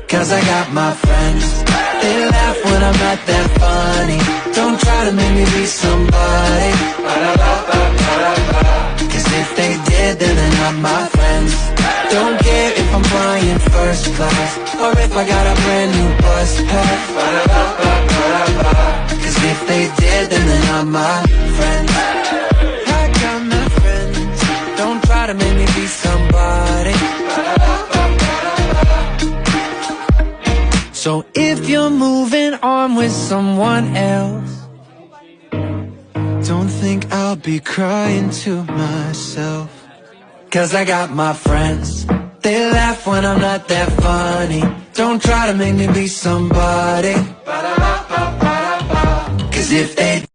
Cause I got my friends. They laugh when I'm not that funny. Don't try to make me be somebody. Cause if they did, then they're not my friends. Don't care if I'm flying first class, or if I got a brand new bus pass. Cause if they did, then they're not my friends. I got my friends. Don't try to make me be somebody. So if you're moving on with someone else, don't think I'll be crying to myself. Cause I got my friends. They laugh when I'm not that funny. Don't try to make me be somebody. Cause if they